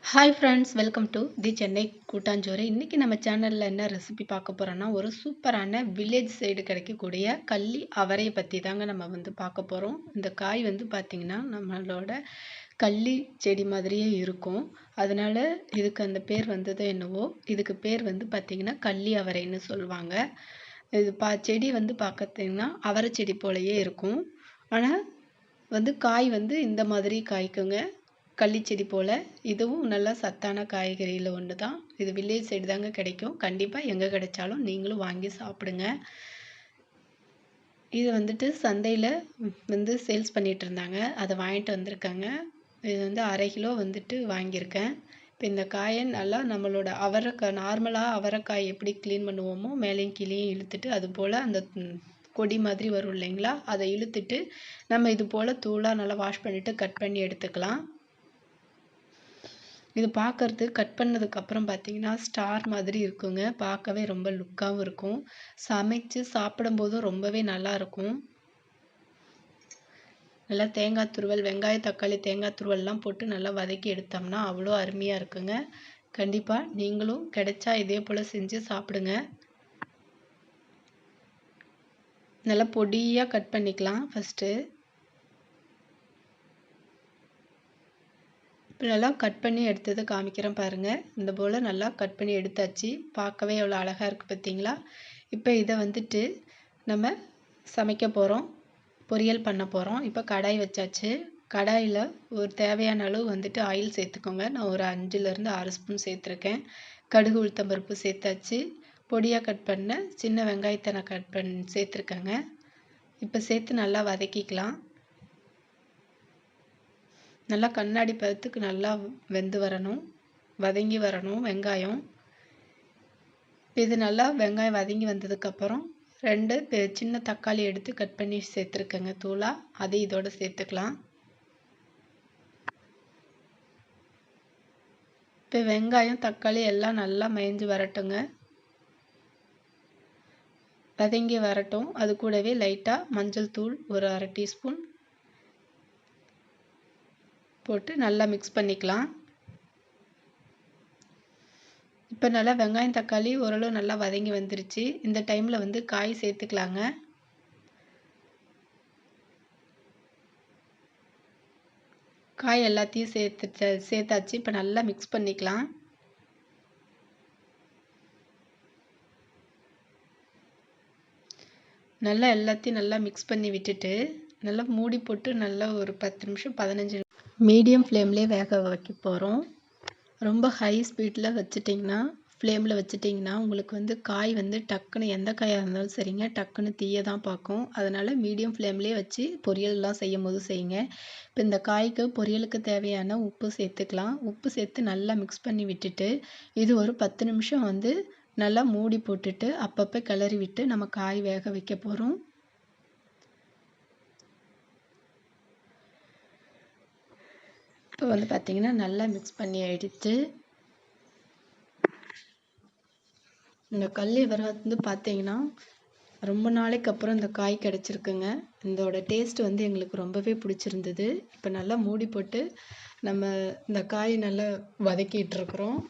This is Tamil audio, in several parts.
Hi friends, welcome to the Chennai கூட்டாஞ்சோறு. இன்றைக்கி நம்ம சேனலில் என்ன ரெசிபி பார்க்க போகிறோன்னா, ஒரு சூப்பரான வில்லேஜ் சைடு கிடைக்கக்கூடிய கள்ளி அவரையை பற்றி தாங்க நம்ம பார்க்க போகிறோம். இந்த காய் பார்த்திங்கன்னா நம்மளோட கள்ளி செடி மாதிரியே இருக்கும். அதனால் இதுக்கு அந்த பேர் வந்ததோ என்னவோ. இதுக்கு பேர் பார்த்திங்கன்னா கள்ளி அவரைன்னு சொல்லுவாங்க. இது செடி பார்த்திங்கன்னா அவரை செடி போலயே இருக்கும். ஆனால் காய் இந்த மாதிரி காய்க்குங்க. கள்ளிச்செடி போல் இதுவும் நல்லா சத்தான காய்கறியில் ஒன்று தான். இது வில்லேஜ் சைடு தாங்க கிடைக்கும். கண்டிப்பாக எங்கே கிடைச்சாலும் நீங்களும் வாங்கி சாப்பிடுங்க. இது சந்தையில் சேல்ஸ் பண்ணிகிட்டு இருந்தாங்க. அதை வாங்கிட்டு வந்திருக்காங்க. இது 1/2 கிலோ வாங்கியிருக்கேன். இப்போ இந்த காயை நல்லா நம்மளோட நார்மலாக அவரைக்காய் எப்படி க்ளீன் பண்ணுவோமோ மேலேயும் கீழேயும் இழுத்துட்டு, அது போல் அந்த கொடி மாதிரி வரும் இல்லைங்களா, அதை இழுத்துட்டு நம்ம இது போல் தூளாக நல்லா வாஷ் பண்ணிவிட்டு கட் பண்ணி எடுத்துக்கலாம். இது பார்க்கறதுக்கு கட் பண்ணதுக்கப்புறம் பார்த்தீங்கன்னா ஸ்டார் மாதிரி இருக்குங்க. பார்க்கவே ரொம்ப லுக்காகவும் இருக்கும். சமைச்சு சாப்பிடும்போதும் ரொம்பவே நல்லாயிருக்கும். நல்லா தேங்காய் துருவல், வெங்காயம், தக்காளி, தேங்காய் துருவல்லாம் போட்டு நல்லா வதக்கி எடுத்தோம்னா அவ்வளோ அருமையாக இருக்குங்க. கண்டிப்பாக நீங்களும் கிடைச்சா இதே போல் செஞ்சு சாப்பிடுங்க. நல்லா பொடியாக கட் பண்ணிக்கலாம் ஃபஸ்ட்டு. இப்போ நல்லா கட் பண்ணி எடுத்ததை காமிக்கிறேன் பாருங்கள். இந்த போல் நல்லா கட் பண்ணி எடுத்தாச்சு. பார்க்கவே எவ்வளோ அழகாக இருக்குது பார்த்தீங்களா. இப்போ இதை நம்ம சமைக்க போகிறோம், பொரியல் பண்ண போகிறோம். இப்போ கடாய் வச்சாச்சு. கடாயில் ஒரு தேவையான அளவு ஆயில் சேர்த்துக்கோங்க. நான் ஒரு 5லேருந்து 6 ஸ்பூன் சேர்த்துருக்கேன். கடுகு, உளுத்தம்பருப்பு சேர்த்தாச்சு. பொடியாக கட் பண்ண சின்ன வெங்காயத்தை நான் கட் பண்ணி சேர்த்துருக்கேங்க. இப்போ சேர்த்து நல்லா வதக்கிக்கலாம். நல்லா கண்ணாடி பதத்துக்கு நல்லா வெந்து வரணும், வதங்கி வரணும் வெங்காயம். இது நல்லா வெங்காயம் வதங்கி வந்ததுக்கப்புறம் 2 சின்ன தக்காளி எடுத்து கட் பண்ணி சேர்த்துருக்கேங்க தூளாக. அதை இதோடு சேர்த்துக்கலாம். இப்போ வெங்காயம் தக்காளி எல்லாம் நல்லா மயஞ்சு வரட்டுங்க, வதங்கி வரட்டும். அது கூடவே லைட்டாக மஞ்சள் தூள் ஒரு 1/2 டீஸ்பூன் போட்டு நல்லா மிக்ஸ் பண்ணிக்கலாம். இப்போ நல்லா வெங்காயம் தக்காளி ஓரளவு நல்லா வதங்கி வந்துருச்சு. இந்த டைமில் காய் சேர்த்துக்கலாங்க. காய் எல்லாத்தையும் சேர்த்தாச்சு. இப்போ நல்லா மிக்ஸ் பண்ணிக்கலாம். நல்லா எல்லாத்தையும் நல்லா மிக்ஸ் பண்ணி விட்டுட்டு நல்லா மூடி போட்டு நல்லா ஒரு 10 நிமிஷம் 15 மீடியம் ஃப்ளேம்லேயே வேக வைக்க போகிறோம். ரொம்ப ஹை ஸ்பீடில் ஃப்ளேமில் வச்சிட்டிங்கன்னா உங்களுக்கு காய் டக்குன்னு எந்த காயாக இருந்தாலும் சரிங்க, டக்குன்னு தீய தான் பார்க்கும். அதனால் மீடியம் ஃப்ளேம்லேயே வச்சு பொரியல்லாம் செய்யும் போது செய்யுங்க. இப்போ இந்த காய்க்கு பொரியலுக்கு தேவையான உப்பு சேர்த்துக்கலாம். உப்பு சேர்த்து நல்லா மிக்ஸ் பண்ணி விட்டுட்டு இது ஒரு 10 நிமிஷம் நல்லா மூடி போட்டுட்டு அப்பப்போ கிளறி விட்டு நம்ம காய் வேக வைக்க போகிறோம். இப்போ பார்த்திங்கன்னா நல்லா மிக்ஸ் பண்ணி எடுத்து இந்த கள்ளி அவரை பார்த்திங்கன்னா ரொம்ப நாளைக்கு அப்புறம் இந்த காய் கிடச்சிருக்குங்க. இதோட டேஸ்ட் எங்களுக்கு ரொம்பவே பிடிச்சிருந்தது. இப்போ நல்லா மூடி போட்டு நம்ம இந்த காய் நல்லா வதக்கிட்டு இருக்கிறோம்.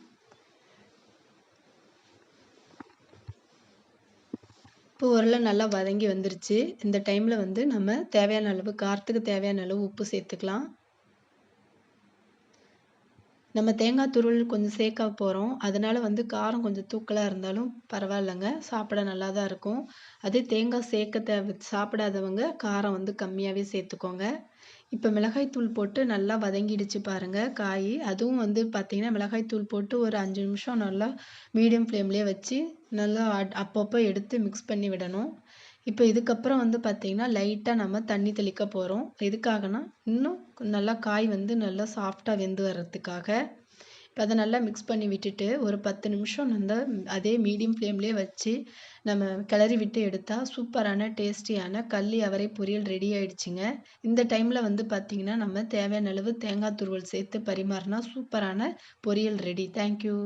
இப்போ ஓரளவு நல்லா வதங்கி வந்துருச்சு. இந்த டைமில் நம்ம தேவையான அளவு காரத்துக்கு தேவையான அளவு உப்பு சேர்த்துக்கலாம். நம்ம தேங்காய் துருவல் கொஞ்சம் சேர்க்க போகிறோம். அதனால் காரம் கொஞ்சம் தூக்கலாக இருந்தாலும் பரவாயில்லைங்க, சாப்பிட நல்லா தான் இருக்கும். அதே தேங்காய் சாப்பிடாதவங்க காரம் கம்மியாகவே சேர்த்துக்கோங்க. இப்போ மிளகாய்த்தூள் போட்டு நல்லா வதங்கிடுச்சு பாருங்கள் காய். அதுவும் பார்த்திங்கன்னா மிளகாய்த்தூள் போட்டு ஒரு 5 நிமிஷம் நல்லா மீடியம் ஃப்ளேம்லேயே வச்சு நல்லா அப்பப்போ எடுத்து மிக்ஸ் பண்ணி விடணும். இப்போ இதுக்கப்புறம் பார்த்திங்கன்னா லைட்டாக நம்ம தண்ணி தெளிக்க போகிறோம். எதுக்காகனா இன்னும் நல்லா காய் நல்லா சாஃப்டாக வெந்து வர்றதுக்காக. இப்போ அதை நல்லா மிக்ஸ் பண்ணி விட்டுட்டு ஒரு 10 நிமிஷம் அதே மீடியம் ஃப்ளேம்லேயே வச்சு நம்ம கிளறி விட்டு எடுத்தால் சூப்பரான டேஸ்டியான கள்ளி அவரை பொரியல் ரெடி ஆகிடுச்சிங்க. இந்த டைமில் பார்த்திங்கன்னா நம்ம தேவையான அளவு தேங்காய் துருவல் சேர்த்து பரிமாறினா சூப்பரான பொரியல் ரெடி. தேங்க்யூ.